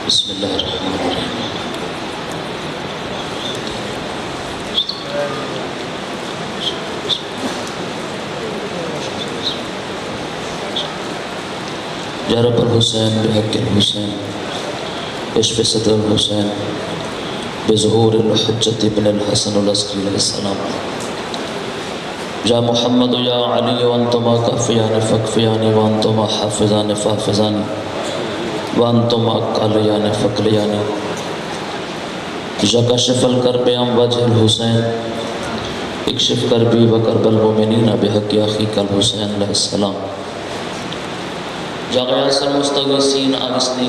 بسم اللہ الرحمن الرحیم۔ یا رب الحسین بحق الحسین عشق صدر الحسین بظہور الحجت ابن الحسن العسکری علیہ السلام۔ یا محمد یا علی وانتما کافیان فکفیانی وانتما حافظان فحافظانی وانتما قالیان فقلیانی یا کاشف الکرب عن وجہ الحسین اکشف کربی وکرب المؤمنین بحق اخیک الحسین علیہ السلام۔ یا غیاث المستغیثین اغثنی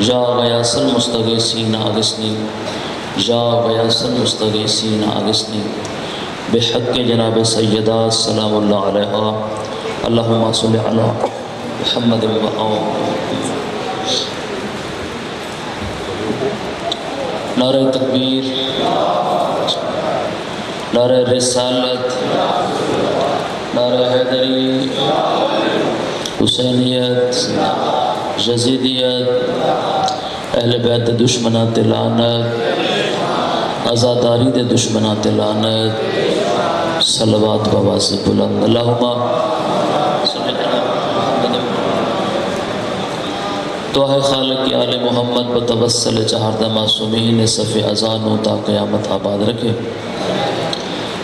یا غیاث المستغیثین اغثنی یا غیاث المستغیثین اغثنی بحق جناب سیدہ سلام اللہ علیہ اللہم صلی علی محمد نعرہ تکبیر، نعرہ رسالت، نعرہ حیدری، حسینیت، یزیدیت، اہل بیت دشمنات لعنت، عزاداری دے دشمنات لعنت، صلوات بواز بلند اللہم صلی دعائے خالق آل محمد بتوسل چہاردہ معصومین صف اذانوں تا قیامت آباد رکھے۔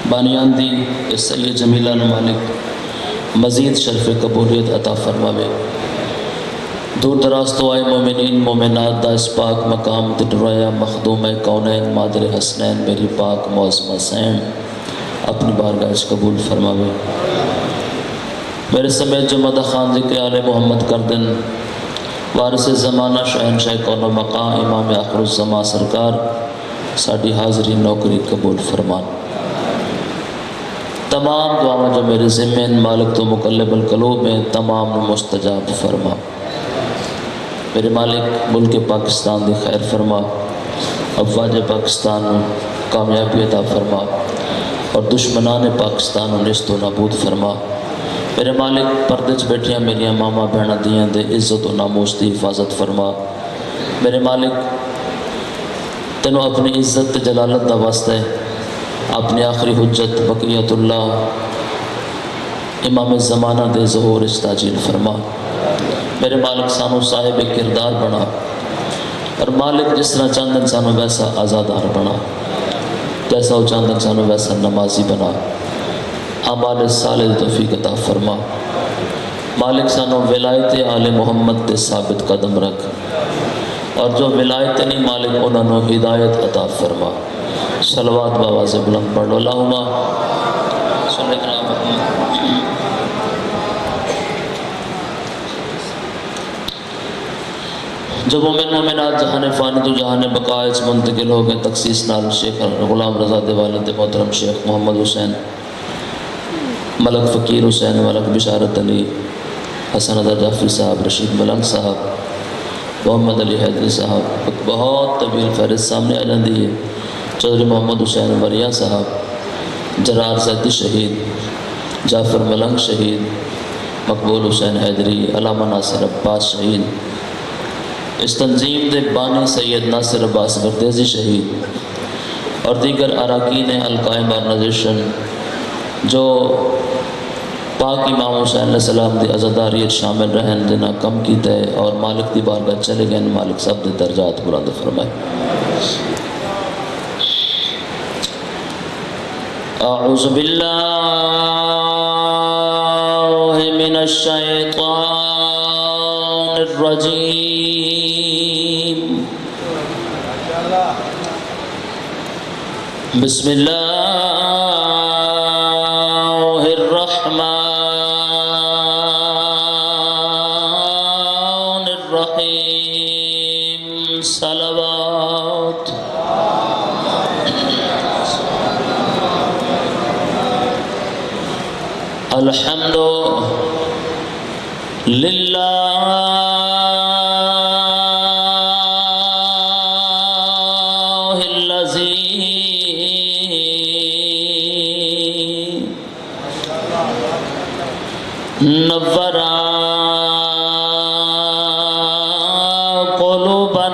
بانیان دی اس سید جمیلہ مالک مزید شرف قبولیت عطا فرماوے۔ دور دراز تو آئے مومنین مومنات دا اس پاک مقام درویا مخدوم کونین مادر حسنین میری پاک معظمہ سین اپنی بارگاہ اس قبول فرماوے۔ میرے سمیت جو مدح خان ذکر آل محمد کردن وارث زمانہ شہنشاہ کون و مقام امام آخر الزمان سرکار ساڑھی حاضری نوکری قبول فرمان۔ تمام دعاؤں جو میرے ذمین مالک تو مقلب القلوب میں تمام مستجاب فرما۔ میرے مالک ملک پاکستان دی خیر فرما، افواج پاکستان کامیابی عطا فرما اور دشمنان پاکستان نست و نابود فرما۔ میرے مالک پردے بیٹھیاں میریاں ماما بہنہ دیاں دے عزت و ناموس دی حفاظت فرما۔ میرے مالک تینوں اپنی عزت جلالت دا واسطہ اپنی آخری حجت بقیت اللہ امام زمانہ دے ظہور استاجیل فرما۔ میرے مالک سانو صاحب کردار بنا اور مالک جس طرح چاندن سانو ویسا آزادار بنا، جیسا وہ چاندن سانو ویسا نمازی بنا، اعمال صالح توفیق عطا فرما۔ مالک سانو ولایت آل محمد تے ثابت قدم رکھ اور جو ولایت نہیں مالک انہوں نے ہدایت عطا فرما۔ صلوات باواز بلند پڑھ لو اللہم صلی علی محمد۔ جب مومن مومنات جہاں فانی تو جہاں بقائج منتقل ہو گئے تخصیص نال شیخ غلام رضا دے والد محترم شیخ محمد حسین، ملک فقیر حسین، ملک بشارت علی، حسن رضا جعفری صاحب، رشید ملنگ صاحب، محمد علی حیدری صاحب، بہت طویل فہرست سامنے آ جاندی ہے۔ چودھری محمد حسین وریہ صاحب، جرار زیدی شہید، جعفر ملنگ شہید، مقبول حسین حیدری، علامہ ناصر عباس شہید، اس تنظیم دے بانی سید ناصر عباس گردیزی شہید اور دیگر اراکین القائم آرگنائزیشن جو پاک امام حسین علیہ السلام دی عزاداریت شامل رہن جنہ کم کی تے اور مالک دی بارگاہ چلے گئے مالک سب دے درجات بلند فرمائے۔ اعوذ باللہ من الشیطان الرجیم، بسم اللہ الرحمن الرحیم، صلوات الحمد للہ نور قلوبنا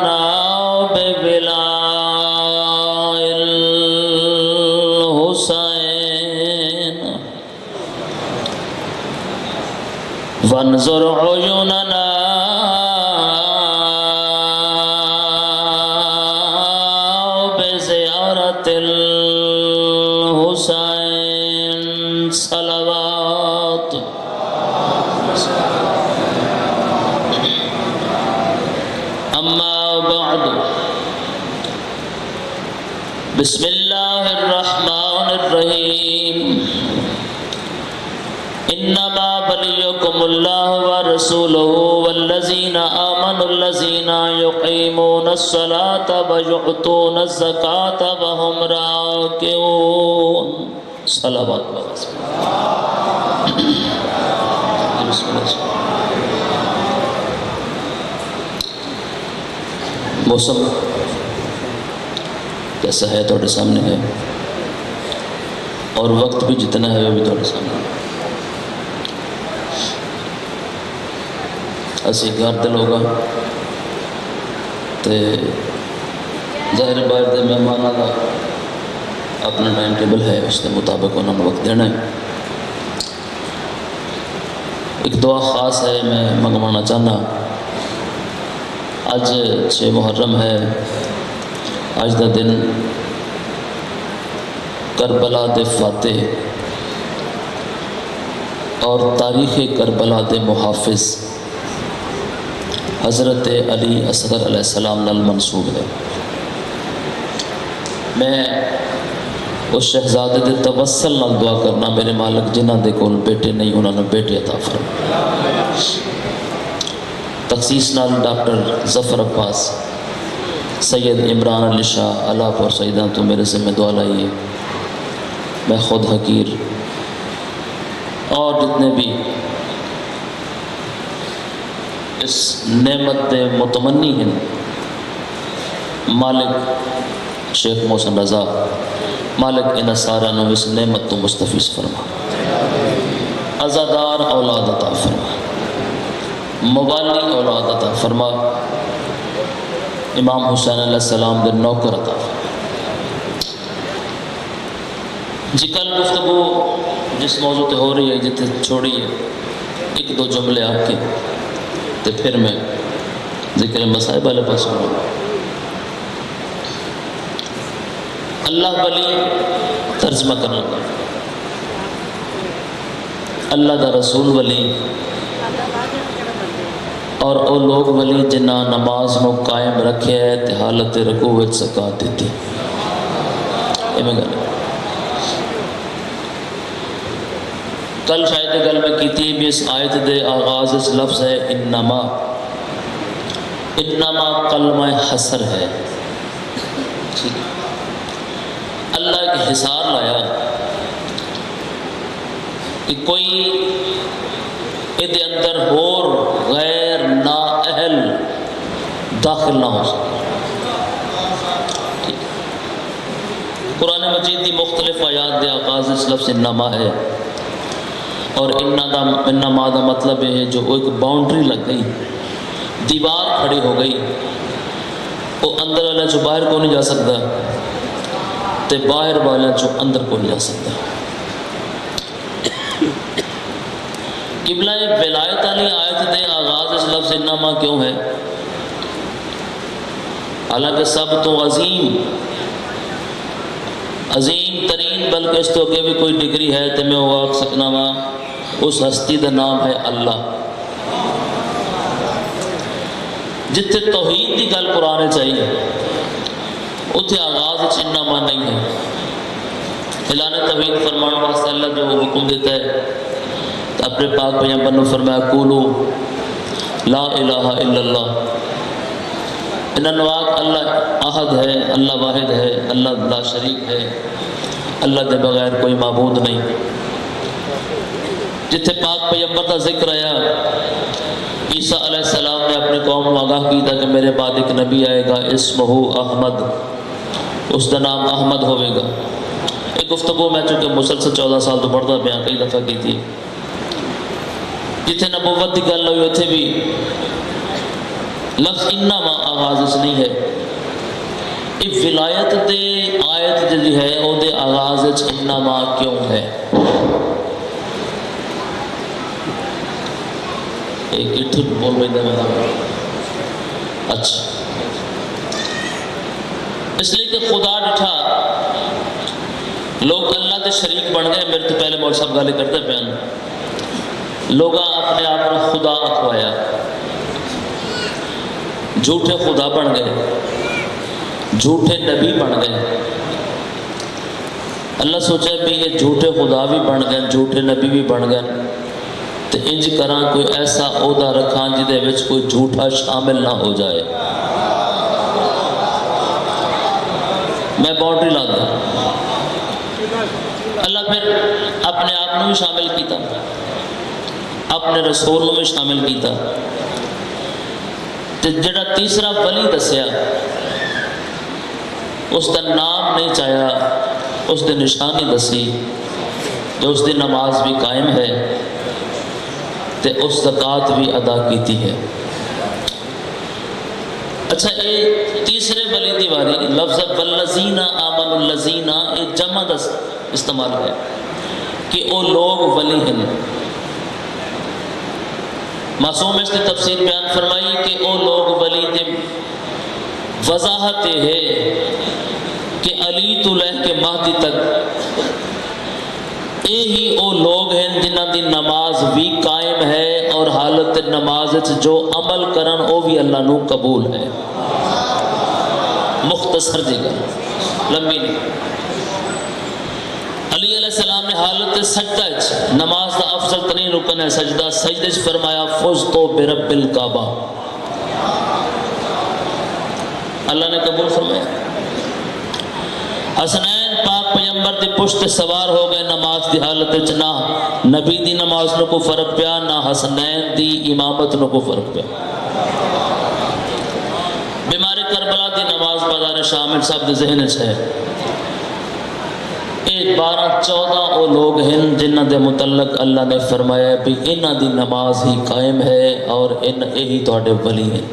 وانظر عیوننا بزیارت الحسین صلوات. اما بعد بسم اللہ الرحمن الرحیم. انما بلیکم اللہ ورسولہ والذین آمنوا الذین یقیمون الصلاة ویؤتون الزکاة وهم راکعون. صلوات موسم کیسا ہے تھوڑے سامنے ہے، اور وقت بھی جتنا ہے وہ بھی تھوڑے سامنے ہے. اسی گھر دے لوگا تے ظاہر باہر دے مہمانوں کا اپنا ٹائم ٹیبل ہے، اس کے مطابق انہوں نے وقت دینا ہے. ایک دعا خاص ہے میں منگوانا چاہنا. اج 6 محرم ہے. اج دا دن کربلا دے فاتح اور تاریخ کربلا دے محافظ حضرت علی اصغر علیہ السلام نال منسوب ہے. میں اس شہزادے دے توسل نال دعا کرنا میرے مالک جنہ دے کول بیٹے نہیں انہوں نے بیٹے عطا فرما. تخصیص نال ڈاکٹر ظفر عباس، سید عمران علی شاہ اللہ اور سیدہ تو میرے سے میں دعا لائیے. میں خود حقیر اور جتنے بھی اس نعمت دے متمنی ہیں، مالک شیخ محسن رضا مالک انہاں سارا نو اس نعمت تو مستفیض فرما. عزادار اولاد عطا فرما، موالی اولاد عطا فرما. امام حسین علیہ السلام دے نوکر عطا فرما. جی کل گفتگو جس موضوع تے ہو رہی ہے جتے چھوڑی ہے، ایک دو جملے آپ کے تے پھر میں ذکر مصائب والے پاس ہوں. اللہ ولی ترجمہ کرنا، اللہ دا رسول ولی اور او لوگ ولی جنہ نماز نو قائم رکھے ہے تے حالت رکوع وچ زکات دیتی. میں گل کل شاید گل میں کی تھی بھی اس آیت دے آغاز اس لفظ ہے انما. انما کلمہ حصر ہے. اللہ ایک حصار لایا کہ کوئی ادھے اندر اور غیر نااہل داخل نہ ہو سکے. قرآن مجید کی مختلف آیات دے آغاز اس لفظ انما ہے، اور انما دا مطلب ہے جو ایک باؤنڈری لگ گئی، دیوار کھڑی ہو گئی، وہ اندر والا جو باہر کو نہیں جا سکتا تے باہر والا جو اندر کو نہیں جا سکتا. قبلہ ولایت علی آیت دے آغاز اس لفظ انما کیوں ہے؟ حالانکہ سب تو عظیم ترین بلکہ اس تو اگے بھی کوئی ڈگری ہے تو میں وہ آکھ سکنا وا اس ہستی دا نام ہے اللہ. جتے توحید دی گل قرآن چاہیے اتھے آغاز انما نہیں ہے. اعلان توحید فرمان واسطے اللہ جو حکم دیتا ہے تو اپنے پاک پیغمبر نے فرمایا قولوا لا الہ الا اللہ. انہاں اللہ احد ہے، اللہ واحد ہے، اللہ لا شریک ہے، اللہ دے بغیر کوئی معبود نہیں. جتھے پاک پیغمبر کا ذکر آیا، عیسیٰ علیہ السلام نے اپنے قوم کو آگاہ کیا کہ میرے بعد ایک نبی آئے گا اسمہ احمد، اس کا نام احمد ہوئے گا. ایک گفتگو میں چونکہ مسلسل 14 سال تو پڑھتا بیان کئی دفعہ کی تھی. جتھے نبوت کی گل ہوئی اتھے بھی لفظ انما آغاز اس نہیں ہے. یہ ولایت دے آیت جی ہے او دے آغاز انما کیوں ہے؟ ایک کتھو بول رہے تھے میں اچھا اس لیے کہ خدا ڈٹھا لوگ اللہ کے شریک بن گئے. میرے تو پہلے مول صاحب گالے کرتے پہن لوگ اپنے آپ کو خدا اکھوایا, جھوٹے خدا بن گئے, جھوٹے نبی بن گئے. اللہ سوچے بھی یہ جھوٹے خدا بھی بن گئے, جھوٹے نبی بھی بن گئے, تو انج کراں کوئی ایسا عہدہ رکھاں جدے وچ کوئی جھوٹا شامل نہ ہو جائے. میں باؤنڈری لا دوں. اللہ پھر اپنے آپ کو بھی شامل کیتا, اپنے رسول کو بھی شامل کیتا. تے جڑا تیسرا ولی دسیا اس کا نام نہیں چاہیا, اس دی نشانی دسی جو اس دی نماز بھی قائم ہے تے اس زکوٰۃ بھی ادا کیتی ہے. اچھا یہ تیسرے ولی دی واری لفظ والذین آمنوا الذین یہ جمع دا استعمال ہے کہ وہ لوگ ولی ہیں. معصوم اس کی تفسیر بیان فرمائی کہ وہ لوگ ولی دی وضاحت ہے کہ علی تو لے کے مہدی تک یہی وہ لوگ ہیں جنہ دی نماز بھی قائم ہے اور حالت نماز جو عمل کرن وہ بھی اللہ نو قبول ہے. مختصر جی گل لمبی نہیں. علی علیہ السلام نے حالت سجدہ نماز دا افضل ترین رکن ہے سجدہ, سجدے سے فرمایا فزت برب الکعبہ, اللہ نے قبول فرمایا. حسنین پاک پیغمبر دی پشت سوار ہو گئے نماز دی حالت وچ, نہ نبی دی نماز نو کو فرق پیا نہ حسنین دی امامت نو کو فرق پیا. بیماری کربلا دی نماز بازار شامل صاحب دے ذہن وچ ہے. یہ 12-14 وہ لوگ ہیں جنہ دے متعلق اللہ نے فرمایا بھی انہ دی نماز ہی قائم ہے اور یہی تواڈے ولی ہیں.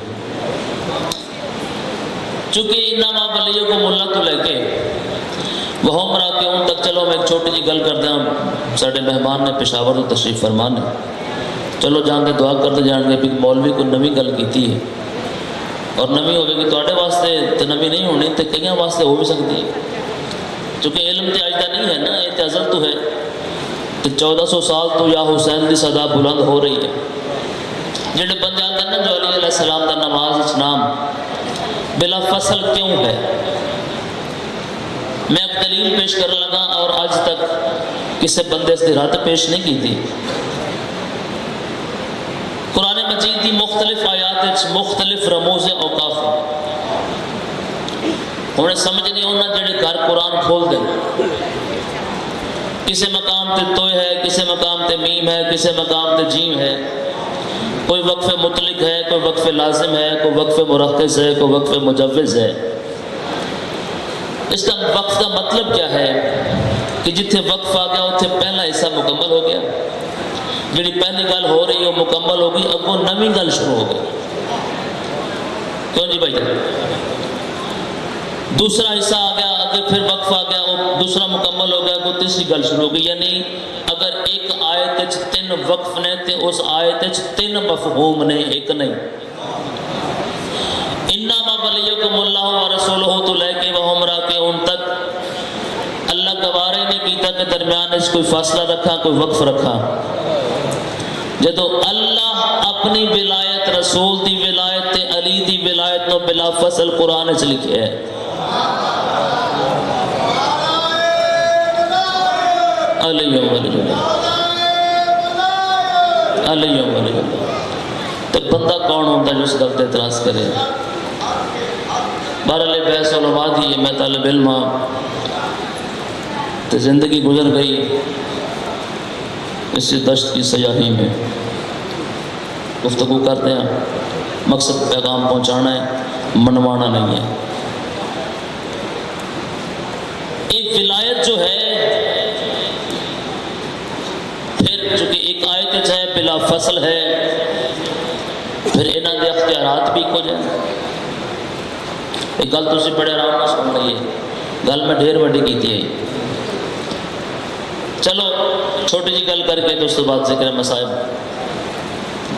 چونکہ انما ولیوں کو ملا تو لے کے وہ ہمراہ کے ان تک. چلو میں ایک چھوٹی جی گل کر دیں, ساڈے مہمان نے پشاور تو تشریف فرمان ہے, چلو جان دے دعا کرتے جان گے بھی مولوی کو نوی گل کیتی ہے اور نوی ہوئے گی تواڈے واسطے تو نوی نہیں ہونی تو کئیاں واسطے ہو بھی سکتی ہے. چونکہ علم تے اجدہ نہیں ہے نا, یہ تے ازل تو ہے. تو 1400 سال تو یا حسین دی صدا بلند ہو رہی ہے. جڑے بندے آتے ہیں نا جو علی علیہ السلام دا نماز اس نام بلا فصل کیوں ہے, میں ایک دلیل پیش کر لگا اور آج تک کسی بندے سے رد پیش نہیں کی تھی. قرآن مجید کی مختلف آیات مختلف رموز اوقاف انہیں سمجھ نہیں ہونا جڑے گھر قرآن کھول دیں. کسی مقام تے توئے ہے, کسی مقام تے میم ہے, کسی مقام تے جیم ہے, کوئی وقف مطلق ہے, کوئی وقف لازم ہے, کوئی وقف مرخص ہے, کوئی وقف مجوز ہے. اس کا وقف کا مطلب کیا ہے کہ جتھے وقف آ گیا اتھے پہلا حصہ مکمل ہو گیا, جڑی پہلی گل ہو رہی ہے وہ مکمل ہوگی, اگوں نویں گل شروع ہو گئی. کیوں جی بھائی دوسرا حصہ آ گیا, اگر پھر وقف آ گیا وہ دوسرا مکمل ہو گیا, کوئی تیسری گل شروع ہو گئی. یعنی اگر ایک آیت 3 وقف نے تو اس آیت 3 مفہوم نے, ایک نہیں. انما ولیکم اللہ ورسولہ تو لے کے وہ ہمراہ کے ان تک اللہ گوارے نے کیتا کہ درمیان اس کوئی فاصلہ رکھا, کوئی وقف رکھا. جدو اللہ اپنی ولایت رسول دی ولایت تے علی دی ولایت نو بلا فصل قرآن وچ لکھے ہے. علیہ علیہ تو بندہ کون ہوتا ہے جو اس گل تے اعتراض کرے. بہرحال بحث علماء دی ہے, میں طالب علم تو زندگی گزر گئی اس دشت کی سیاحی میں. گفتگو کرتے ہیں, مقصد پیغام پہنچانا ہے, منوانا نہیں ہے. ایک ولایت جو ہے پھر چونکہ ایک آیت ہے بلا فصل ہے, پھر انہاں دے اختیارات بھی ہو جائیں. ایک گل تسی بڑے آرام نہ سن رہی ہے, گل میں ڈھیر وڈی کیتی ہے. چلو چھوٹی جی گل کر کے تو اس کے بعد ذکر مسائب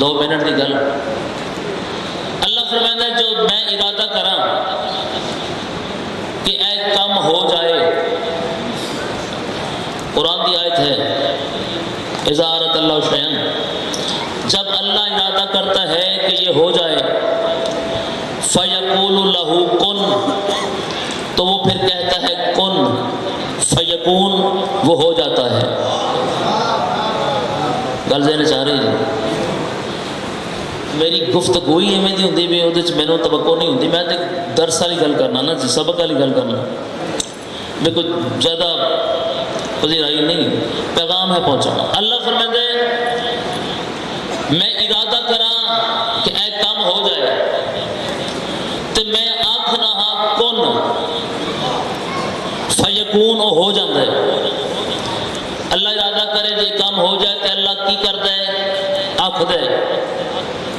2 منٹ کی گل. اللہ فرماتا ہے جو میں ارادہ کراں کہ اے کام ہو جائے. قرآن کی آیت ہے اذا اراد اللہ شیئا، جب اللہ ارادہ کرتا ہے کہ یہ ہو جائے، فیقول لہ کن، تو وہ پھر کہتا ہے کن فیکون، وہ ہو جاتا ہے. گل ذہن چاہ رہی ہے. میری گفتگوئی ایویں دی ہوندی بھی وہ مینوں توقع نہیں ہوندی. میں درس والی گل کرنا نا، سبق والی گل کرنا، میں کوئی زیادہ پذیرائی نہیں، پیغام ہے پہنچانا. اللہ فرماتے ہیں میں ارادہ کراں کہ اے کام ہو جائے تو میں آکھنا ہاں کن فیکون، وہ ہو جاتا ہے. اللہ ارادہ کرے جی کام ہو جائے تو اللہ کی کرتا ہے؟ آکھدا ہے.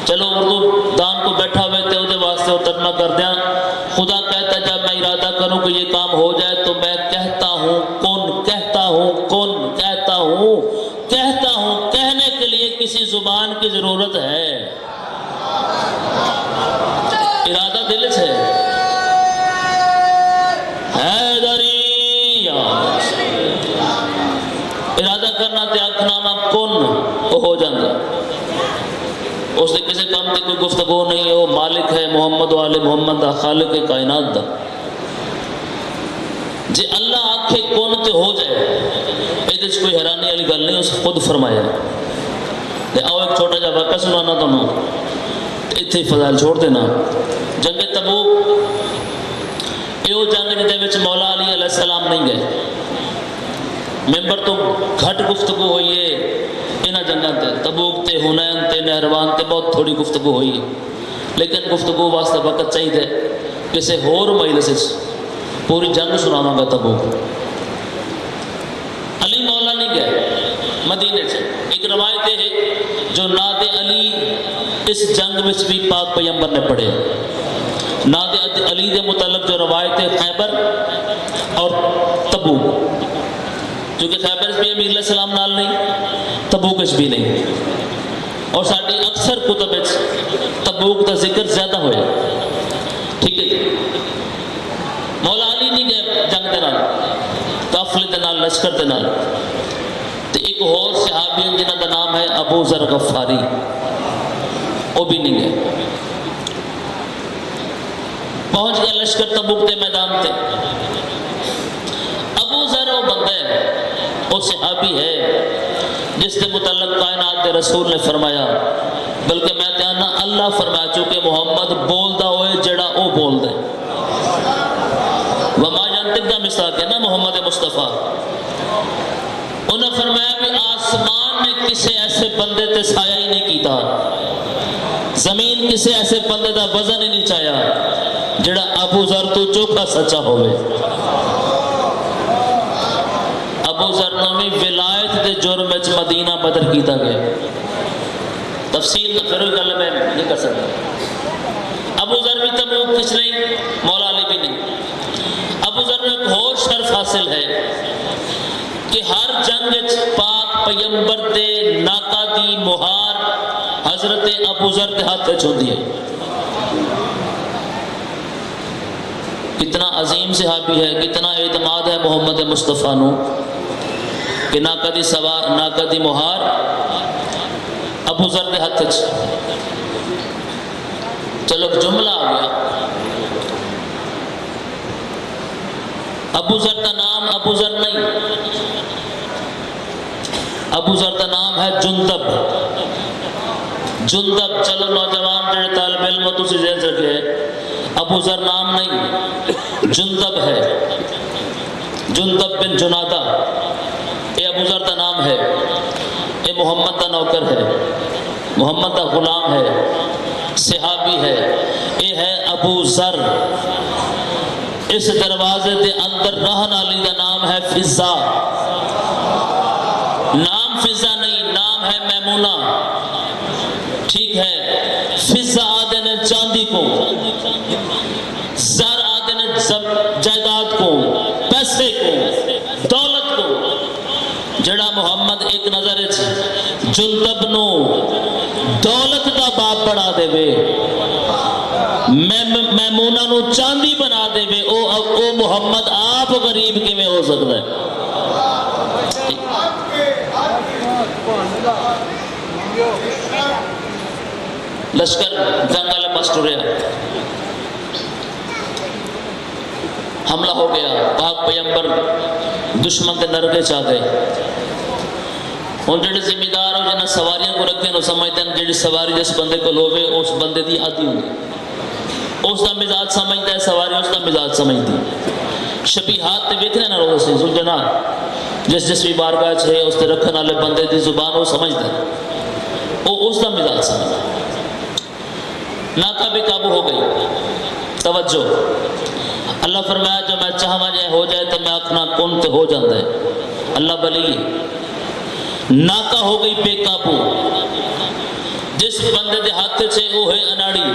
چلو اردو دان کو بیٹھا ہوئے تو وہ واسطے وہ ترجمہ کر دیا. خدا کہتا ہے جب میں ارادہ کروں کہ یہ کام ہو جائے تو میں کہتا ہوں کن، کہتا ہوں کن، کہتا ہوں کہتا ہوں. کہنے کے لیے کسی زبان کی ضرورت ہے. ارادہ دل سے ارادہ کرنا تے آکھنا کن، وہ ہو جاتا. اس نے کسی کام تے کوئی گفتگو نہیں ہے. وہ مالک ہے محمد و آل محمد دا، خالق کائنات دا. جی اللہ آکھے کن تے ہو جائے، یہ کوئی حیرانی والی گل نہیں، اس خود فرمایا. آؤ ایک چھوٹا جا واقعہ سنانا تمہیں، اتنے فضائل چھوڑ دینا. جنگ تبوک یہ جنگ جہد مولا علی علیہ السلام نہیں گئے. ممبر تو گھٹ گفتگو ہوئی ہے انہاں جنگاں تے، تبوک تے، حنین تے، نہروان تے بہت تھوڑی گفتگو ہوئی ہے. لیکن گفتگو واسطے وقت چاہیے. کسی ہور مجلس پوری جنگ سناواں گا تبوک. علی مولا نہیں گئے مدینے سے. ایک روایت ہے جو ناد علی اس جنگ میں بھی پاک پیغمبر نے پڑھے. ناد علی کے متعلق جو روایت ہے خیبر اور تبوک، کیونکہ خیبر بھی امیر علیہ السلام نال نہیں، تبوک بھی نہیں. اور ساری اکثر کتب تبوک کا ذکر زیادہ ہویا. ٹھیک ہے جی. مولا علی نہیں گئے جنگ دے نال، قافلے دے نال، لشکر دے نال. تو ایک اور صحابی ہیں جنہاں دا نام ہے ابو ذر غفاری، وہ بھی نہیں گئے. پہنچ گئے لشکر تبوک کے میدان تے. ابو ذر وہ بندہ ہے، وہ صحابی ہے جس کے متعلق کائنات کے رسول نے فرمایا، بلکہ میں تیانا اللہ فرمایا چونکہ محمد بولدا ہوئے جڑا او بول دے. وما ینطق دا مساق ہے نا محمد مصطفیٰ. انہوں نے فرمایا کہ آسمان نے کسی ایسے بندے تے سایہ ہی نہیں کیتا، زمین کسی ایسے بندے دا وزن ہی نہیں چاہیا جڑا ابو ذر تو چوکھا سچا ہوئے. ابو ذر نامی ولایت دے جرم وچ مدینہ بدر کیتا گیا. تفصیل پھر گل میں نہیں کر سکتا. ابو ذر بھی تبوک کچھ نہیں، مولا علی بھی نہیں. ابو ذر میں ایک اور شرف حاصل ہے کہ ہر جنگ پاک پیغمبر دے ناکا دی مہار حضرت ابو ذر کے ہاتھ ہوندی ہے. کتنا عظیم صحابی ہے، کتنا اعتماد ہے محمد مصطفیٰ نو کہ ناکا دی سوار، ناکا دی مہار ابو ذر کے ہاتھ. چلو جملہ آ گیا. ابو ذر کا نام ابو ذر نہیں، ابو ذر کا نام ہے جندب. جندب، چلو نوجوان جڑے طالب علم تو سے ذہن رکھے، ابو ذر نام نہیں، جندب ہے. جندب بن جنادہ، یہ ابو ذر کا نام ہے. یہ محمد کا نوکر ہے، محمد کا غلام ہے، صحابی ہے. یہ ہے ابو ذر. اس دروازے دے اندر رہن والی کا نام ہے فضا. نام فضا نہیں، نام ہے میمونہ. ٹھیک ہے. فضا آدھے نے چاندی کو، زر آدھے نے جائیداد کو، پیسے کو، دولت کو. جڑا محمد ایک نظر جندب نو دولت میمونہ نو چاندی بنا دے وے او محمد آپ غریب کی میں ہو سکتا ہے. لشکر جنگل مستوریا حملہ ہو گیا، پاک پیمبر دشمن کے نرگے چاہ گئے. ہوں جڑے ذمہ دار ہو جنہیں سواریاں کو رکھتے ہیں سمجھتے ہیں جڑی سواری جس بندے کو لوے اس بندے دی آدھی ہوگی، اس کا مزاج سمجھتا ہے، سواری اس کا مزاج سمجھتی. شبیہات تے ویکھنے نہ روز سے سلجھنا جس بھی بارگاہ چھے اس تے رکھن والے بندے دی زبان وہ سمجھتا ہے، وہ اس کا مزاج سمجھتا ہے. ناکہ بے قابو ہو گئی. توجہ، اللہ فرمایا جو میں چاہواں جائے ہو جائے تو میں اکھنا کون تے ہو جاندہ ہے. اللہ بلی ناکہ ہو گئی بے قابو. جس بندے دے ہاتھ چھے وہ ہے اناڑی،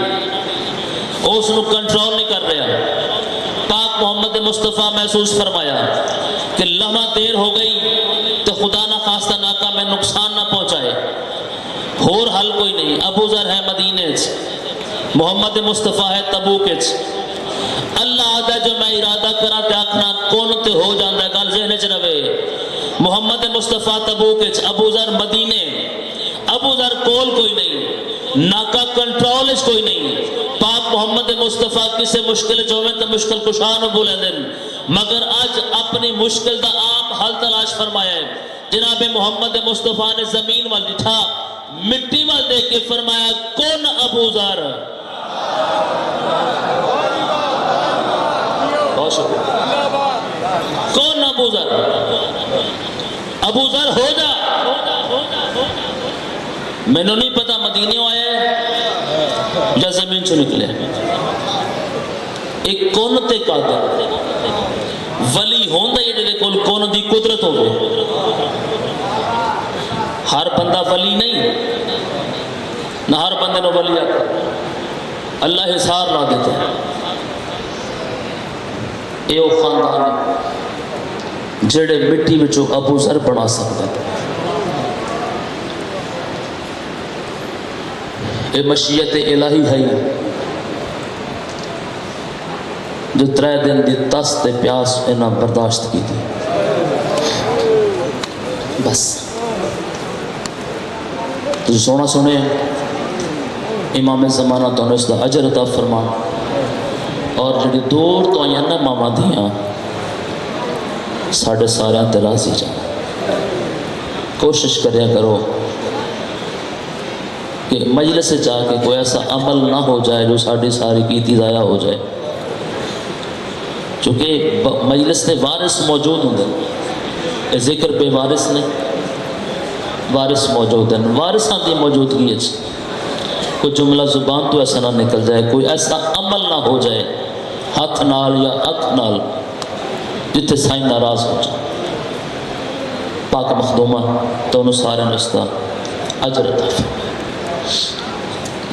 اس نو کنٹرول نہیں کر رہا. پاک محمد مصطفیٰ محسوس فرمایا کہ لمحہ دیر ہو گئی تو خدا نہ خواستہ ناکہ میں نقصان نہ پہنچائے. اور حل کوئی نہیں. ابو ذر ہے مدینے محمد مصطفیٰ ہے تبوک. اللہ آدھا جو میں ارادہ کرا تے آکھنا کون تے ہو جاندہ ہے. گل ذہن چ رہے. محمد مصطفیٰ تبوک، ابو ذر مدینے. ابو ذر کول کوئی نہیں، ناکہ کنٹرول اس کوئی نہیں. پاک محمد مصطفیٰ کسے مشکل چوہے تو مشکل کشانو بولے دن، مگر آج اپنی مشکل دا آپ حل تلاش فرمایا ہے. جناب محمد مصطفیٰ نے زمین وال دٹھا، مٹی وال دیکھ کے فرمایا کون ابو ذر. بہت شکریہ. کون ابو ذر؟ ابو ذر ہو جا. میں نے نہیں پتا مدینیوں آئے یا زمین سے نکلے. ایک کون تے قادر ولی ہوندہ یہ جلے کون دی قدرت ہو گئے. ہر بندہ ولی نہیں، نہ ہر بندے نو ولی آتا. اللہ حسار لا دیتا ہے. اے او خاندان جڑے مٹی بچو ابو ذر بنا سکتے ہیں. اے مشیت الہی ہے جو 3 دن دی تس تے پیاس انہاں برداشت کی تھی. بس تو سونا سنے امام زمانہ تو اس دا اجر عطا فرمان. اور جڑی دور تو آئیں نا ماما دیاں ساڑھے سارے راضی جانا. کوشش کریا کرو کہ مجلس سے جا کے کوئی ایسا عمل نہ ہو جائے جو ساڑھی ساری کیتی ضائع ہو جائے. چونکہ مجلس نے وارث موجود ہوں، ذکر پہ وارث نے وارث موجود ہیں. وارثاں دی موجودگی ہے کوئی جملہ زبان تو ایسا نہ نکل جائے، کوئی ایسا عمل نہ ہو جائے ہاتھ نال یا اکھ نال جتے سائیں ناراض ہو جائے. پاک مخدومہ تو انہوں سارے نستا اجر عطا فرمائے.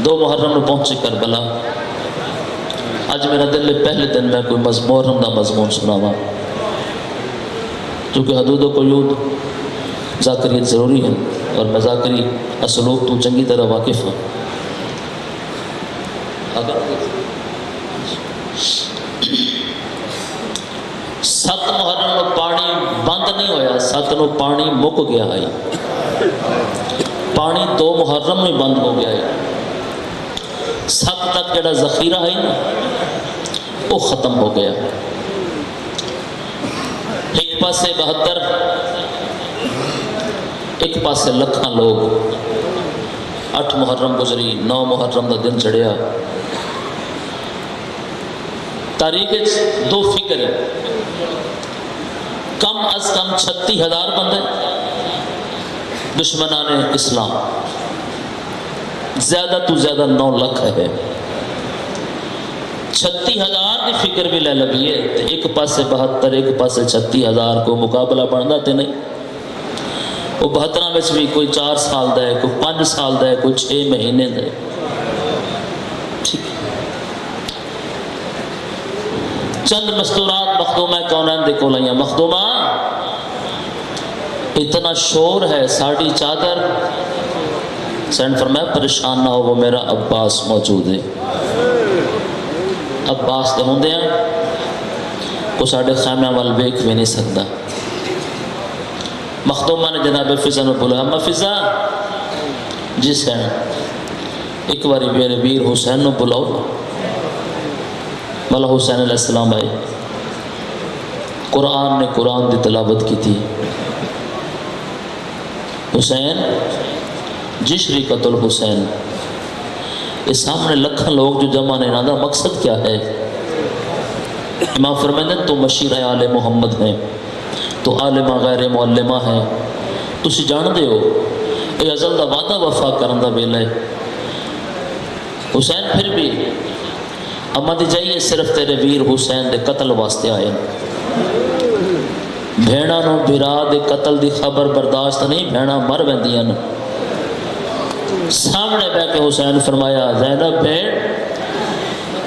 2 محرم میں پہنچے کربلا. آج میرا دل پہلے دن میں کوئی محرم دا مضمون سناوا کیونکہ حدود و قیود ذاکریت ضروری ہے اور میں ذاکری اسلوب تو چنگی طرح واقف ہوں. سات محرم میں پانی بند نہیں ہویا، 7 نو پانی مک گیا ہے. پانی 2 محرم میں بند ہو گیا ہے. 7 تک جڑا ذخیرہ ہے نا وہ ختم ہو گیا. ایک پاسے 72، ایک پاسے لکھاں لوگ. 8 محرم گزری، 9 محرم دا دن چڑھیا. تاریخ 2 فکر ہے. کم از کم 36,000 بندے دشمنان اسلام، زیادہ تو زیادہ 9 لاکھ ہے. 36,000 کی فکر بھی لے لگی ہے. ایک پاسے 72، ایک پاسے 36,000 کو مقابلہ بڑھنا تے نہیں. وہ 72 میں بھی کوئی 4 سال دا ہے، کوئی 5 سال دا ہے، کوئی 6 مہینے دا ہے. چند مستورات مخدومہ کونین دے کولائیاں. مخدومہ اتنا شور ہے، ساڑھی چادر سینڈ فرمایا پریشان نہ ہو، وہ میرا عباس موجود ہے. عباس دے ہوندے ہیں وہ ساڑھے خیمہ وال ویکھ بھی نہیں سکتا. مخدومہ نے جناب فضا نے بولا اما فضا جس ہے ایک باری میرے ویر حسین نے بلاؤ. مولا حسین علیہ السلام آئے. قرآن نے قرآن دی تلاوت کی تھی. حسین جشری قتل حسین. اس سامنے لکھن لوگ جو جمع نے نادا مقصد کیا ہے؟ امام فرمائیں تو مشیر آل محمد ہیں، تو عالمہ غیر معلمہ ہیں، تسی جان دے ہو اے ازل دا وعدہ وفا کرن دا ویلا ہے. حسین پھر بھی اما دی جائیے صرف تیرے ویر حسین دے قتل واسطے آئے. بھیڑا نو بھرا دے قتل دی خبر برداشت نہیں، بھیڑا مر ویندیاں. سامنے بیٹھ کے حسین فرمایا زینب بھیڑ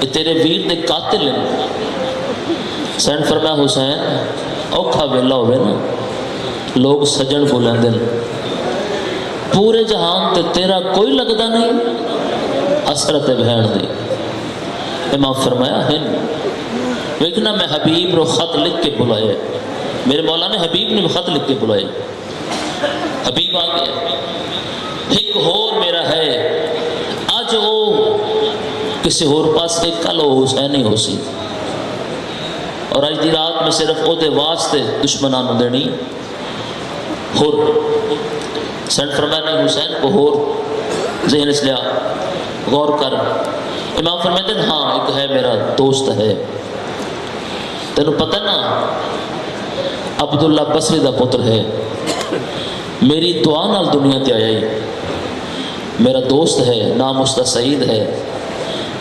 یہ تیرے ویر دے قاتل ہیں. حسین فرمایا حسین اوکھا ویلا ہوئے نا لوگ سجن بولیں دن پورے جہان تے تیرا کوئی لگدا نہیں حسرت بہن دی. امام فرمایا ہن لیکن میں حبیب رو خط لکھ کے بلائے. میرے مولا نے حبیب نے خط لکھ کے بلائے. حبیب آ گیا. ایک ہور میرا ہے آج وہ کسی ہور پاس ایک کل ہو حسین ہی ہو سی اور آج دی رات میں صرف او دے واسطے دشمنانوں دینی ہور. حسین فرمایا نہیں حسین کو ہور ذہن اس لیا غور کر. امام فرماتے ہیں ہاں ایک ہے میرا دوست ہے تینوں پتہ نا عبداللہ بصری دا پتر ہے میری دعا نال دنیا تے آیا ہی میرا دوست ہے نام اس دا سعید ہے.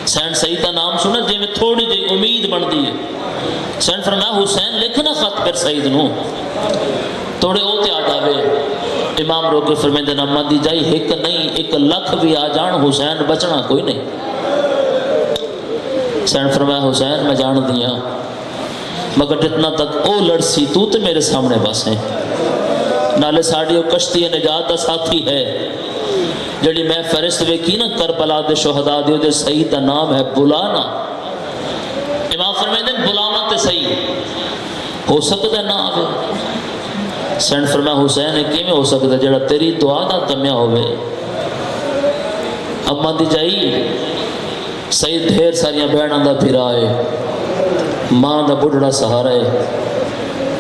حسین سعید کا نام سنا جی میں تھوڑی جی امید بنتی ہے. حسین فرمایا حسین لکھنا خط پھر سعید نو توڑے ہوتے آ جاوے. امام رو کے فرمائیں دے نامہ دی جائی ایک نہیں ایک لکھ بھی آ جان حسین بچنا کوئی نہیں. حسین فرمایا حسین میں جان دیا مگر جتنا تک او لڑسی تو تے میرے سامنے بس ہیں نالے ساڑی او کشتی نجات دا ساتھی ہے جڑی میں فرست ویکھی نا کربلا دے شہداء دیو دے سعید دا نام ہے بلانا. امام فرمائیں دے بلانا تے صحیح ہو سکتا ہے نا آوے. حسین فرمایا حسین کی میں ہو سکتا ہے جڑا تیری دعا دا تمیا ہوئے. اما دی جائی سعید ڈھیر ساریاں بہناں دا پھرا ہے ماں دا بڑھڑا سہارا ہے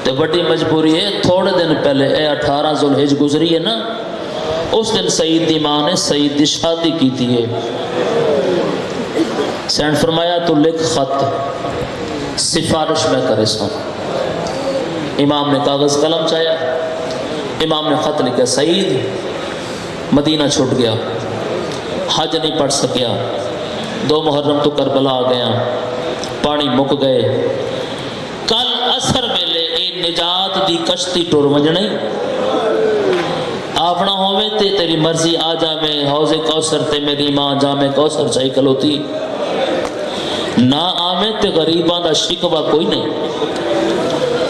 تے بڑی مجبوری ہے. تھوڑے دن پہلے اے 18 ذوالحج گزری ہے نا اس دن سعید دی ماں نے سعید دی شادی کی تھی ہے. حسین فرمایا تو لکھ خط سفارش میں کرے سا. امام نے کاغذ قلم چاہیا. امام نے خط لکھا سعید مدینہ چھوٹ گیا حج نہیں پڑھ سکیا 2 محرم تو کربلا آ گیا پانی مک گئے کل اثر ویلے اے نجات دی کشتی ٹور وجنے آپنا ہوئے تے تیری مرضی آ جاوے حوض کوثر تے میری ماں جامے کوثر چاہی کلوتی نہ آوے تے غریباں دا شکوہ کوئی نہیں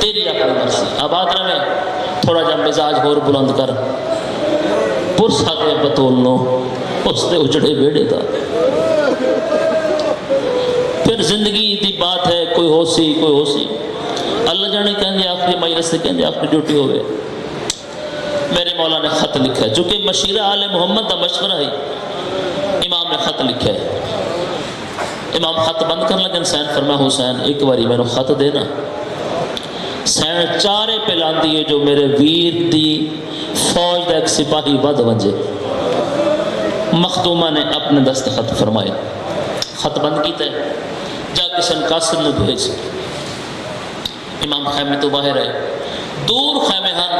تیری اپنی مرضی. اب آدھر میں تھوڑا جا مزاج اور بلند کر پرسا دے بطول نو اس دے اجڑے بیڑے دا پھر زندگی دی بات ہے کوئی ہو سی اللہ جانے کہیں گے آخری مجلس سے کہیں گے آخری ڈیوٹی ہوئے. میرے مولا نے خط لکھا ہے چونکہ مشیرہ آل محمد دا مشورہ ہے. امام نے خط لکھا ہے. امام خط بند کر لگن حسین فرمایا حسین ایک باری میں نے خط دینا. حسین چارے پہ لاندی ہے جو میرے ویر دی فوج دا ایک سپاہی ود ونجے. مخدومہ نے اپنے دستخط فرمایا خط بند کیتا ہے جا کسن قاسم نے بھیج. امام خیمے تو باہر ہے دور خیمے ہن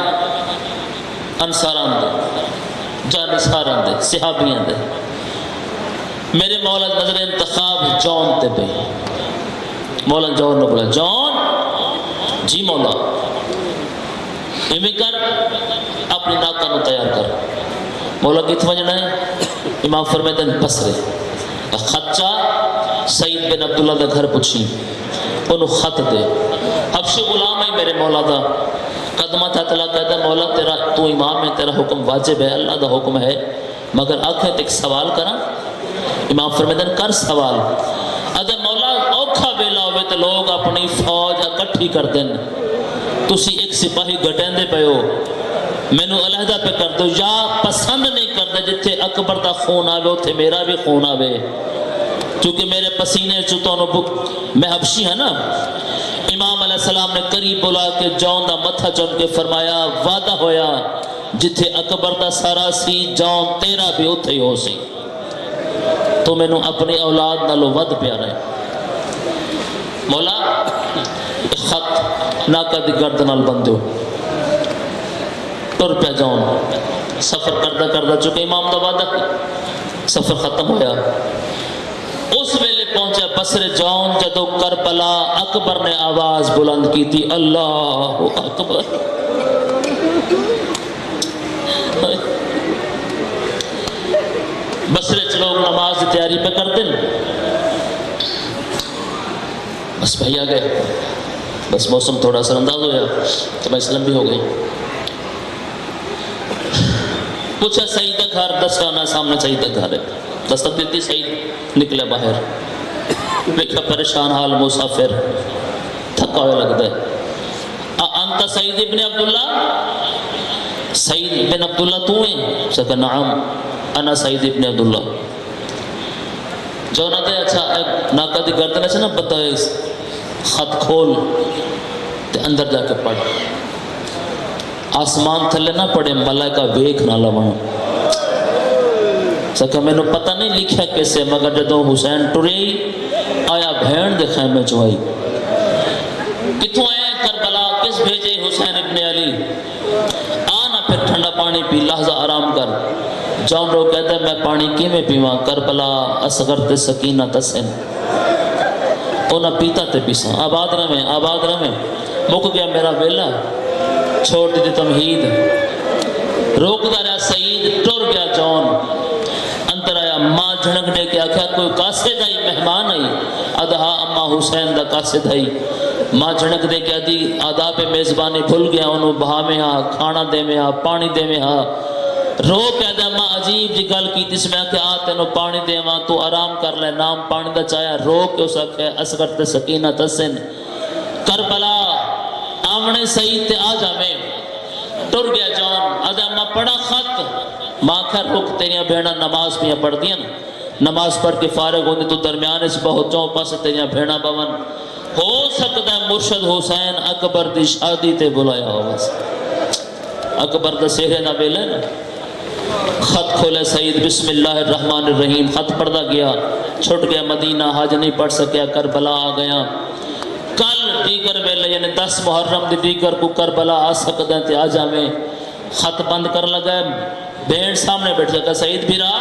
انصاران دے جانصاران دے صحابیاں دے. میرے مولا نظر انتخاب جون تے پہ مولا جون نے بولا جون جی مولا ایویں کر اپنی ناکہ نو تیار کر. مولا کت وجنا ہے؟ امام فرماتے ہیں بصرے. خطا سعید بن عبداللہ دا گھر پوچھی انہوں خط دے. حبشی غلام ہے میرے مولا دا قدمہ تھا تلا کہتا مولا تیرا تو امام ہے تیرا حکم واجب ہے اللہ دا حکم ہے مگر آنکھیں تک سوال کرا. امام فرماتے ہیں کر سوال. اگر مولا اوکھا تے لوگ اپنی فوج اکٹھی کر دیں، تسی ایک سپاہی گٹیں دے پے ہو، مینو علیحدہ پہ کر دو، یا پسند نہیں کرتا جتھے اکبر دا خون آوے اتھے میرا بھی خون آوے، کیونکہ میرے پسینے چتوں میں حبشی ہے نا۔ امام علیہ السلام نے قریب بلا کے جون دا متھا چم کے فرمایا وعدہ ہویا جتھے اکبر دا سارا سی جون تیرا بھی اتھے ہی ہو سی، تو میں نو اپنی اولاد نالو ود پیارا ہے۔ مولا خط ناکہ دی گرد نال بندو ٹر پہ جون، سفر کردہ کردہ چکے امام دا وعدہ سفر ختم ہویا۔ اس ویلے پہنچا بصرے جون جدو کربلا، اکبر نے آواز بلند کی تھی اللہ اکبر۔ بصرے چ لوگ نماز کی تیاری پہ کر دیں، بس بھائی آ گئے، بس موسم تھوڑا سا انداز ہویا تو میں اسلام بھی ہو گئی۔ پوچھا سعید کا گھر، دسانا سامنے سعید کا گھر ہے، دستک دیتی سعید نکلے باہر، دیکھا پریشان حال مسافر، تھکا ہوئے لگ دے۔ انت سعید ابن عبداللہ، سعید بن عبداللہ تو ہیں؟ سکا نعم انا سعید ابن عبداللہ۔ جو نہ دے اچھا ناکہ دی گردنے سے نہ بتائے خط کھول تے اندر جا کے پڑھ، آسمان تھلے نہ پڑے ملائکہ ویکھ نہ لواں۔ سکا میں نے پتہ نہیں لکھا کیسے، مگر جدو حسین ٹری آیا بھین دے خیمے چوائی، کتوں آئے کربلا، کس بھیجے حسین ابن علی، آنا پھر ٹھنڈا پانی پی، لحظہ آرام کر۔ جون رو کہتا ہے میں پانی کی میں پیواں، کربلا اصغر تے سکینہ تسن، اونا پیتا تے پیسا، آباد رہے مک گیا میرا بیلا، چھوڑ دی تمہید، روک دا رہا سعید، ٹر گیا جون، اندر آیا ماں جھنگنے کے آکھا کوئی قاصد آئی مہمان آئی، ادھا اماں حسین دا قاصد آئی، ماں جھنک دے کیا دی آداب میزبانی بھول گیا، انہوں بہا میں ہاں، کھانا دے میں ہاں، پانی دے میں ہاں، رو کہہ دے ماں عجیب جی گل کی جس میں کہ آتے انہوں پانی دے ماں تو آرام کر لے، نام پانی دا چاہیا، رو کے اس آکھے اصغر تے سکینہ تسن، کربلا آمنے سعید تے آجا میں ٹر گیا جون، ادھا ماں پڑھا خط، ماں کھر رک تیریاں بھیڑا نماز پیاں پڑھ دیا، نماز پڑھ کے فارغ ہوندی تو درمیان اس بہت جاؤں پاس تیریاں بھیڑا بون، ہو سکتا ہے مرشد حسین اکبر دی شادی تے بلایا ہو، بس اکبر دا سہرے نہ بیلے نا۔ خط کھولے سعید، بسم اللہ الرحمن الرحیم، خط پڑھتا گیا، چھٹ گیا مدینہ، حج نہیں پڑھ سکیا، کربلا آ گیا۔ کل دیگر ویلے یعنی 10 محرم دی دیگر کو کربلا آ سکتا ہے آ جاویں، خط بند کر لگا، بینڈ سامنے بیٹھ جاتا سعید بھی رہا،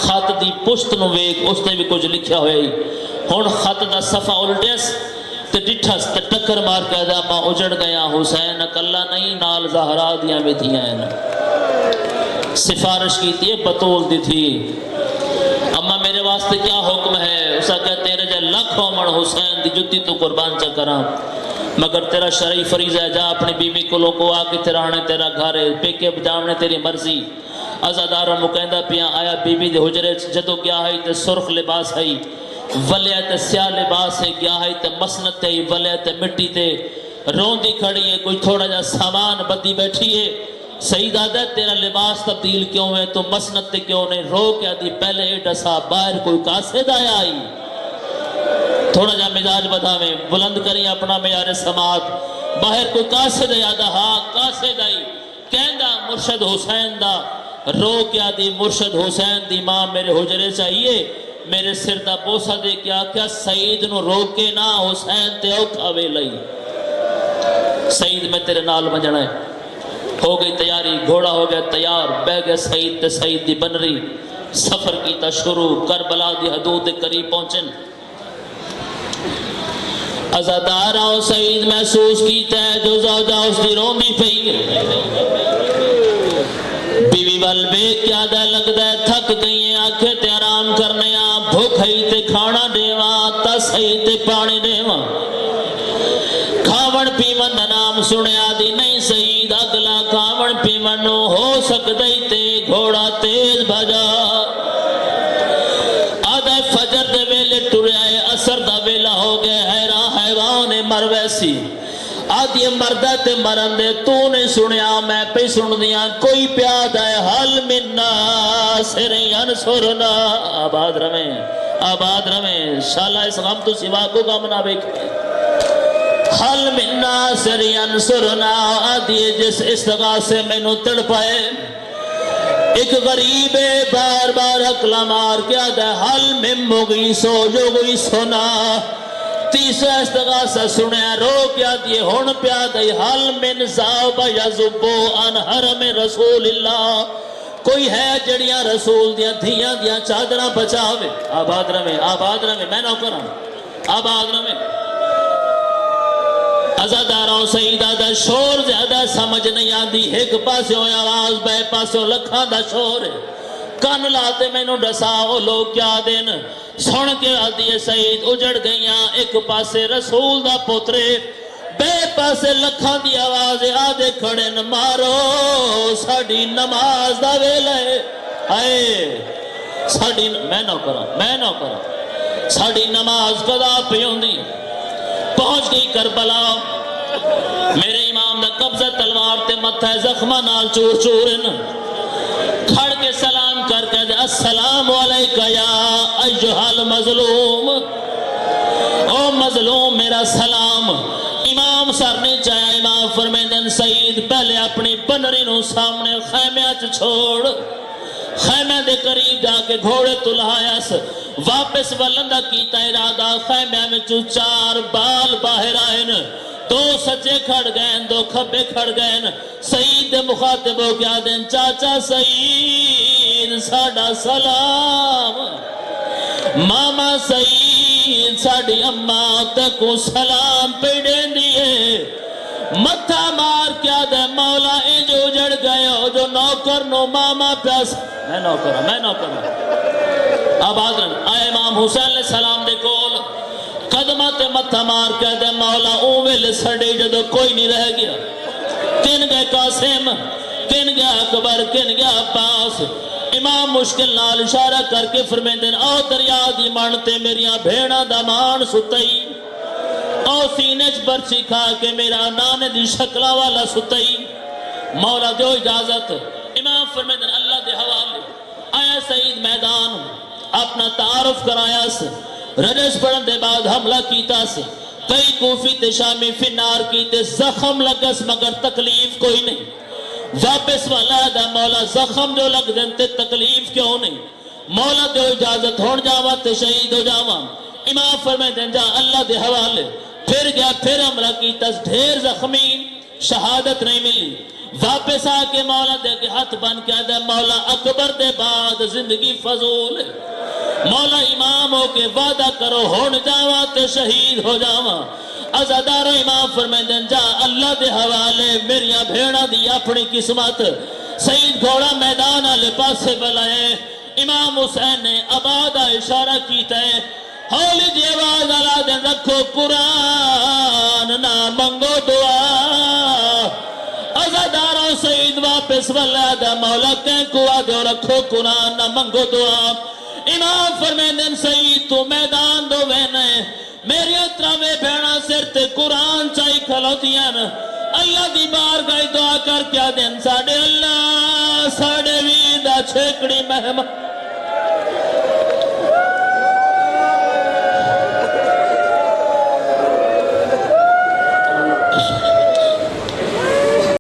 خط دی پشت نو ویک اس نے بھی کچھ لکھیا ہوئی، ہون خط دا صفحہ الٹیس تے ڈٹھس تے ٹکر مار کے دا ماں اجڑ گیا، حسین اکلا نہیں نال زہرا دیاں بھی تھیاں ہیں، سفارش کی تھی بطول دی تھی، اما میرے واسطے کیا حکم ہے، اسا کہ تیرے جے لکھ عمر حسین دی جتی تو قربان چا کراں، مگر تیرا شرعی فریضہ ہے، جا اپنی بیوی کو لوگو آ کے تیرا آنے تیرا گھر ہے، پیکے بجاونے تیری مرضی، ازادارہ مکہندہ پیاں آیا بیوی دے حجرے جدو گیا ہے تے سرخ لباس ہے، ولیہ تے سیاہ لباس ہے، گیا ہے تے مسنت ہے، ولیہ تے مٹی تے روندی کھڑی ہے، کوئی تھوڑا جا سامان بدی بیٹھی ہے، سعید آدھا تیرا لباس تبدیل کیوں ہے، تو مسنت تے کیوں نہیں، رو کیا دی پہلے ڈسا باہر کوئی قاصد آیا آئی، تھوڑا جا مزاج بدا میں بلند کریں اپنا معیار سماعت، باہر کوئی قاصد آیا دا، ہاں قاصد آئی، کہندہ مرشد حسین دا، رو کیا دی مرشد حسین دی ماں میرے حجرے چاہیے، میرے سر دا بوسہ دے کیا سعید نو روکے نا، حسین تے اوکھا وے لئی، سعید میں تیرے نال بجنا ہے، ہو گئی تیاری، گھوڑا ہو گیا تیار، بہ گیا سعید تے سعید دی بنری، سفر کیتا شروع، کربلا دی حدود دے قریب پہنچن، ازادارہ و سعید محسوس کیتا ہے جو زوجہ اس دی رومی پئی، بیوی والبے کیا دے لگ دے تھک گئی ہیں، آنکھیں تے آرام کرنے آ، بھوک ہی تے کھانا دیواں، تس ہی تے پانی دیواں، کھاون پیون دا نام سنے آدھی نہیں سعید اگلا کھاون پیون نو ہو سکدئی تے گھوڑا تیز بھجا، آدھے فجر دے ویلے ٹرے آئے اثر دا ویلا ہو گئے، حیران ویسی آدھی مردہ تے مرن دے تو نے سنیا میں پہ سن دیا کوئی پیاد ہے حل من ناصر ینصرنا آباد رمیں شالا اس غم تو سوا کو غم نہ بیکھے حل من ناصر ینصرنا آدھی جس استغاثے میں نو تڑ پائے ایک غریب بار بار حقلا مار کیا دے حل من مغیثو جو غیثنا تیسرا استغاثہ سنیا رو کیا دیئے ہون پیا دی حل من زاوب یزبو ان حرم رسول اللہ کوئی ہے جڑیاں رسول دیاں دھیاں دیاں چادرہ بچاوے آباد رمیں میں نہ کروں آباد رمیں ازاداروں سیدہ دا شور زیادہ سمجھ نہیں آندی ایک پاسے ہوئی آواز بے پاسے لکھاں دا شور ہے کان لاتے میں نو ڈساؤ لوگ کیا دین سن کے آدھی سعید اجڑ گئیاں ایک پاسے رسول دا پوترے بے پاسے لکھاں دی آواز آدھے کھڑے نہ مارو ساڑی نماز دا ویلے آئے ساڑی میں نہ کرا ساڑی نماز قضا پیوں دی پہنچ گئی کربلا میرے امام دا قبضہ تلوار تے متھا زخمہ نال چور چورن کھڑ کے سلام کر کے دے السلام علیکہ یا ایہا المظلوم او مظلوم میرا سلام امام سر نہیں چاہیا امام فرمیدن سعید پہلے اپنی بنری نو سامنے خیمیات چھوڑ خیمہ دے قریب جا کے گھوڑے تلہایس واپس ولندہ کیتا ارادہ خیمہ میں چار بال باہر آئین دو سچے کھڑ گئن دو کھبے کھڑ گئن سعید دے مخاطب ہو گیا دن چاچا سعید ساڑا سلام ماما سعید ساڑی اممہ تکو سلام پیڑیں دیئے متھا مار کیا دے مولا اے جو جڑ گئے ہو جو نوکر نو ماما پیاس میں نوکر اب آدھرن آئے امام حسین علیہ السلام دے کول قدمات متھا مار کیا دے مولا اوویل سڑے جدو کوئی نہیں رہ گیا کن گئے قاسم کن گیا اکبر کن گیا عباس امام مشکل نال اشارہ کر کے فرمیندن او دریا دی مانتے میریاں بھیڑا دمان ستائی او سینج برچی کھا کے میرا نانے دی شکلہ والا ستائی مولا دیو اجازت امام فرمیندن اللہ دے حوالے آیا سعید میدان اپنا تعارف کرایا سے رجس پڑھن دے بعد حملہ کیتا سے کئی کوفی تے شامی فنار کیتے زخم لگس مگر تکلیف کوئی نہیں واپس والا دا مولا زخم جو لگ دن تے تکلیف کیوں نہیں مولا دے اجازت ہون جاوا تے شہید ہو جاوا امام فرمائے دن جا اللہ دے حوالے پھر گیا پھر حملہ کیتا ڈھیر زخمی شہادت نہیں ملی واپس آکے مولا دے کے ہاتھ بن کیا دے مولا اکبر دے بعد زندگی فضول مولا امام ہو کے وعدہ کرو ہون جاوا تے شہید ہو جاوا ازادار امام فرمائے دن جا اللہ دے حوالے میریاں بھیڑا دی اپنی قسمت سعید گھوڑا میدان آلے پاسے بلائے امام حسین نے آبادہ اشارہ کیتا ہے ہولی جی آواز اللہ دن رکھو قرآن نہ منگو دعا ازاداروں سعید واپس واللہ دا مولا کہیں کوا دو رکھو قرآن نہ منگو دعا امام فرمیندن سعید تو میدان دو وینے میری اتراوے بھیڑا سر تے قرآن چاہی کھلو دیاں اللہ دی بار گئی دعا کر کیا دن ساڑے اللہ ساڑے ویدہ چھکڑی مہمان